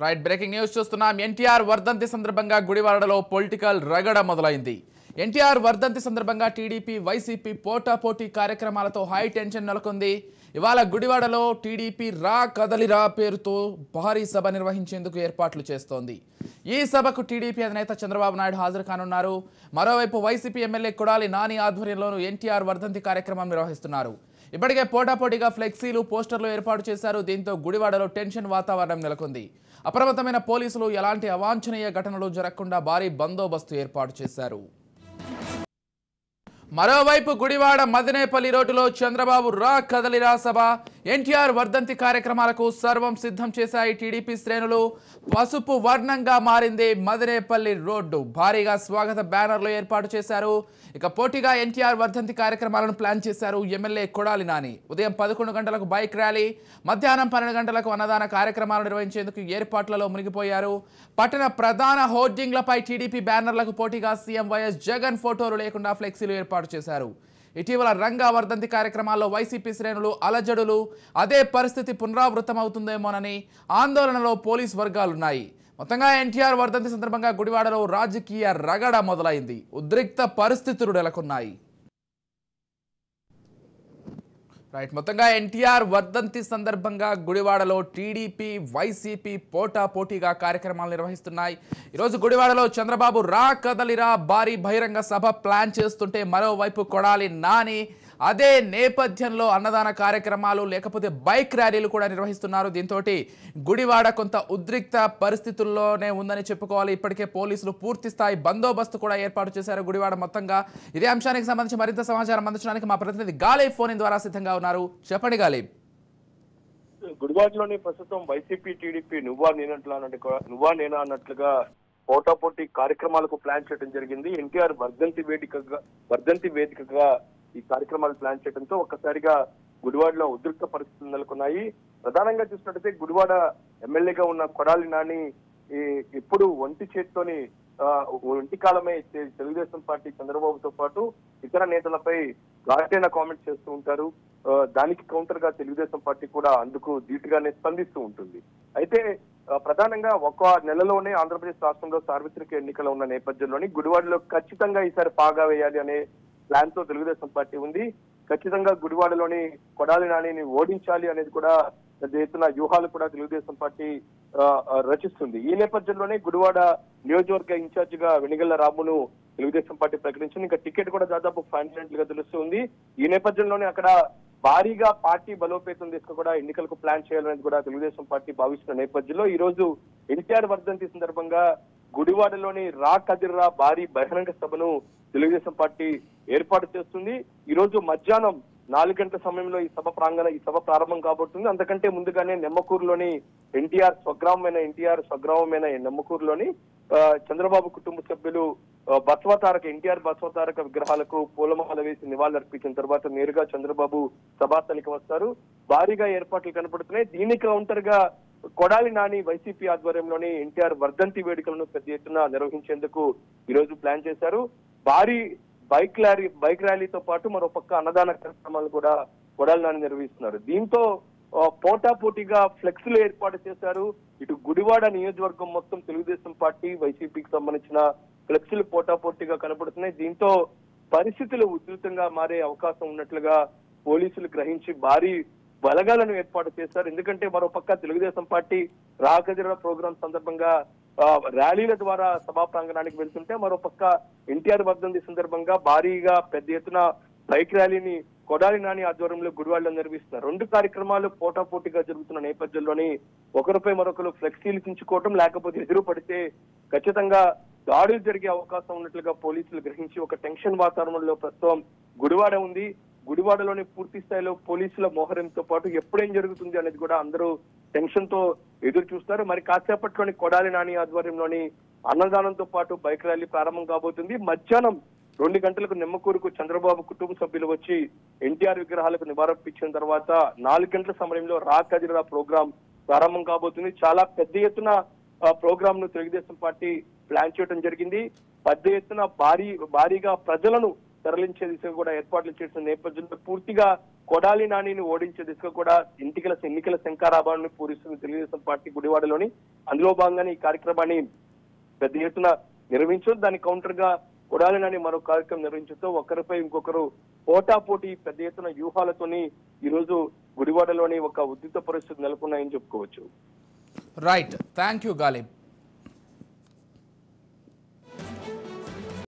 Right breaking news చూస్తున్నాం. ఎన్టీఆర్ వర్ధంతి సందర్భంగా గుడివాడలో పొలిటికల్ రగడ మొదలైంది. ఎన్టీఆర్ వర్ధంతి సందర్భంగా టీడీపీ వైసీపీ పోటాపోటీ కార్యక్రమాలతో హై టెన్షన్ నెలకొంది. ఇవాళ గుడివాడలో టీడీపీ రా కదలిరా పేరుతో భారీ సభ నిర్వహించేందుకు ఏర్పాట్లు చేస్తోంది. ఈ సభకు టీడీపీ అధినేత చంద్రబాబు నాయుడు హాజరు కానున్నారు. మరోవైపు వైసీపీ ఎమ్మెల్యే కొడాలి నాని ఆధ్వర్యంలోనూ ఎన్టీఆర్ వర్ధంతి కార్యక్రమం నిర్వహిస్తున్నారు. ఇప్పటికే పోటాపోటీగా ఫ్లెక్సీలు పోస్టర్లు ఏర్పాటు చేశారు. దీంతో గుడివాడలో టెన్షన్ వాతావరణం నెలకొంది. అప్రమత్తమైన పోలీసులు ఎలాంటి అవాంఛనీయ ఘటనలు జరగకుండా భారీ బందోబస్తు ఏర్పాటు చేశారు. మరోవైపు గుడివాడ మదినేపల్లి రోడ్డులో చంద్రబాబు రా కదలిరా సభ, ఎన్టీఆర్ వర్ధంతి కార్యక్రమాలకు సర్వం సిద్ధం చేశాయి టీడీపీ శ్రేణులు. పసుపు వర్ణంగా మారింది మదినేపల్లి రోడ్డు. భారీగా స్వాగత బ్యానర్లు ఏర్పాటు చేశారు. ఇక పోటీగా ఎన్టీఆర్ వర్ధంతి కార్యక్రమాలను ప్లాన్ చేశారు ఎమ్మెల్యే కొడాలి నాని. ఉదయం 11 గంటలకు బైక్ ర్యాలీ, మధ్యాహ్నం 12 గంటలకు అన్నదాన కార్యక్రమాలు నిర్వహించేందుకు ఏర్పాట్లలో మునిగిపోయారు. పట్టణ ప్రధాన హోర్డింగ్లపై టీడీపీ బ్యానర్లకు పోటీగా సీఎం వైఎస్ జగన్ ఫోటోలు లేకుండా ఫ్లెక్సీలు ఏర్పాటు చేశారు. ఇటీవల రంగా వర్ధంతి కార్యక్రమాల్లో వైసీపీ శ్రేణులు అలజడులు, అదే పరిస్థితి పునరావృతమవుతుందేమోనని ఆందోళనలో పోలీస్ వర్గాలున్నాయి. మొత్తంగా ఎన్టీఆర్ వర్ధంతి సందర్భంగా గుడివాడలో రాజకీయ రగడ మొదలైంది. ఉద్రిక్త పరిస్థితులు నెలకొన్నాయి. రైట్, మొత్తంగా ఎన్టీఆర్ వర్ధంతి సందర్భంగా గుడివాడలో టీడీపీ వైసీపీ పోటాపోటీగా కార్యక్రమాలు నిర్వహిస్తున్నాయి. ఈరోజు గుడివాడలో చంద్రబాబు రా కదలిరా భారీ బహిరంగ సభ ప్లాన్ చేస్తుంటే, మరోవైపు కొడాలి నాని అదే నేపథ్యంలో అన్నదాన కార్యక్రమాలు లేకపోతే బైక్ ర్యాలీలు కూడా నిర్వహిస్తున్నారు. దీంతో గుడివాడ కొంత ఉద్రిక్త పరిస్థితుల్లోనే ఉందని చెప్పుకోవాలి. ఇప్పటికే పోలీసులు పూర్తి స్థాయి బందోబస్తు కూడా ఏర్పాటు చేశారు గుడివాడ మొత్తంగా. ఇదే అంశానికి సంబంధించి మరింత సమాచారం అందించడానికి మా ప్రతినిధి గాలిబ్ ఫోన్ ద్వారా సిద్ధంగా ఉన్నారు. చెప్పండి గాలిబ్. గుడివాడలోని ప్రస్తుతం వైసీపీ టీడీపీ నువ్వా నేనా అన్నట్లుగా పోటాపోటీ కార్యక్రమాలకు ప్లాన్ చేయడం జరిగింది. ఎన్టీఆర్ వర్ధంతి వేదికగా ఈ కార్యక్రమాలు ప్లాన్ చేయడంతో ఒక్కసారిగా గుడివాడలో ఉద్రిక్త పరిస్థితులు నెలకొన్నాయి. ప్రధానంగా చూసినట్టయితే గుడివాడ ఎమ్మెల్యేగా ఉన్న కొడాలి నాని ఇప్పుడు ఒంటి చేత్తోని ఒంటి కాలమే తెలుగుదేశం పార్టీ చంద్రబాబుతో పాటు ఇతర నేతలపై ఘాటైన కామెంట్స్ చేస్తూ ఉంటారు. దానికి కౌంటర్ గా తెలుగుదేశం పార్టీ కూడా అందుకు ధీటుగానే స్పందిస్తూ ఉంటుంది. అయితే ప్రధానంగా ఒక నెలలోనే ఆంధ్రప్రదేశ్ రాష్ట్రంలో సార్వత్రిక ఎన్నికలు ఉన్న నేపథ్యంలోని గుడివాడలో ఖచ్చితంగా ఈసారి పాగా వేయాలి అనే ప్లాన్ తో తెలుగుదేశం పార్టీ ఉంది. ఖచ్చితంగా గుడివాడలోని కొడాలి నానిని ఓడించాలి అనేది కూడా పెద్ద ఎత్తున వ్యూహాలు కూడా తెలుగుదేశం పార్టీ రచిస్తుంది. ఈ నేపథ్యంలోనే గుడివాడ నియోజకవర్గ ఇన్ఛార్జ్ గా వెనిగళ్ల రామును తెలుగుదేశం పార్టీ ప్రకటించింది. ఇంకా టికెట్ కూడా దాదాపు ఫైనల్ గా తెలుస్తుంది. ఈ నేపథ్యంలోనే అక్కడ భారీగా పార్టీ బలోపేతం తీసుకు కూడా ఎన్నికలకు ప్లాన్ చేయాలనేది కూడా తెలుగుదేశం పార్టీ భావిస్తున్న నేపథ్యంలో ఈ రోజు ఎన్టీఆర్ వర్ధంతి సందర్భంగా గుడివాడలోని రా కదిర్రా భారీ బహిరంగ సభను తెలుగుదేశం పార్టీ ఏర్పాటు చేస్తుంది. ఈ రోజు మధ్యాహ్నం 4 గంటల సమయంలో ఈ సభ ప్రారంభం కాబోతుంది. అంతకంటే ముందుగానే నెమ్మకూరులోని ఎన్టీఆర్ స్వగ్రామమైన నెమ్మకూరులోని చంద్రబాబు కుటుంబ సభ్యులు ఎన్టీఆర్ బసవతారక విగ్రహాలకు పూలమాల వేసి నివాళులర్పించిన తర్వాత నేరుగా చంద్రబాబు సభాస్థలికి వస్తారు. భారీగా ఏర్పాట్లు కనపడుతున్నాయి. దీనికి కౌంటర్ గా కొడాలి నాని వైసీపీ ఆధ్వర్యంలోని ఎన్టీఆర్ వర్ధంతి వేడుకలను పెద్ద ఎత్తున నిర్వహించేందుకు ఈ రోజు ప్లాన్ చేశారు. భారీ బైక్ ర్యాలీతో పాటు మరోపక్క అన్నదాన కార్యక్రమాలు కూడా కొడాలి నాని నిర్వహిస్తున్నారు. దీంతో పోటాపోటీగా ఫ్లెక్స్లు ఏర్పాటు చేశారు. ఇటు గుడివాడ నియోజకవర్గం మొత్తం తెలుగుదేశం పార్టీ వైసీపీకి సంబంధించిన ఫ్లెక్స్లు పోటాపోటీగా కనపడుతున్నాయి. దీంతో పరిస్థితులు ఉధృతంగా మారే అవకాశం ఉన్నట్లుగా పోలీసులు గ్రహించి భారీ బలగాలను ఏర్పాటు చేశారు. ఎందుకంటే మరోపక్క తెలుగుదేశం పార్టీ రాకదిర ప్రోగ్రాం సందర్భంగా ర్యాలీల ద్వారా సభా ప్రాంగణానికి వెళ్తుంటే, మరోపక్క ఎన్టీఆర్ వర్ధంతి సందర్భంగా భారీగా పెద్ద ఎత్తున బైక్ ర్యాలీని కొడాలి నాని ఆధ్వర్యంలో గుడివాడలో నిర్వహిస్తున్నారు. 2 కార్యక్రమాలు పోటాపోటీగా జరుగుతున్న నేపథ్యంలోని ఒకరిపై మరొకరు ఫ్లెక్సీలు చించుకోవటం, లేకపోతే ఎదురు పడితే ఖచ్చితంగా దాడులు జరిగే అవకాశం ఉన్నట్లుగా పోలీసులు గ్రహించి ఒక టెన్షన్ వాతావరణంలో ప్రస్తుతం గుడివాడ ఉంది. గుడివాడలోని పూర్తి స్థాయిలో పోలీసుల మోహరంతో పాటు ఎప్పుడేం జరుగుతుంది అనేది కూడా అందరూ టెన్షన్ తో ఎదురు చూస్తారు. మరి కాసేపట్లోని కొడాలి నాని ఆధ్వర్యంలోని అన్నదానంతో పాటు బైక్ ర్యాలీ ప్రారంభం కాబోతుంది. మధ్యాహ్నం 2 గంటలకు నెమ్మకూరుకు చంద్రబాబు కుటుంబ సభ్యులు వచ్చి ఎన్టీఆర్ విగ్రహాలకు నివాళులర్పించిన తర్వాత 4 గంటల సమయంలో రా కదిరా ప్రోగ్రాం ప్రారంభం కాబోతుంది. చాలా పెద్ద ఎత్తున ప్రోగ్రామ్ ను తెలుగుదేశం పార్టీ ప్లాన్ చేయడం జరిగింది. పెద్ద ఎత్తున భారీగా ప్రజలను తరలించే దిశగా కూడా ఏర్పాట్లు చేసిన నేపథ్యంలో పూర్తిగా కొడాలి నానిని ఓడించే దిశగా కూడా ఎన్నికల శంఖారాభాన్ని పూరిస్తుంది తెలుగుదేశం పార్టీ గుడివాడలోని. అందులో భాగంగానే ఈ కార్యక్రమాన్ని పెద్ద ఎత్తున నిర్వహించడం, దానికి కౌంటర్ గా కొడాలి నాని మరో కార్యక్రమం నిర్వహించడంతో ఒకరిపై ఇంకొకరు పోటాపోటీ పెద్ద ఎత్తున వ్యూహాలతోని ఈ రోజు గుడివాడలోని ఒక ఉద్రిక్త పరిస్థితి నెలకొన్నాయని చెప్పుకోవచ్చు. Right, thank you Ghalib.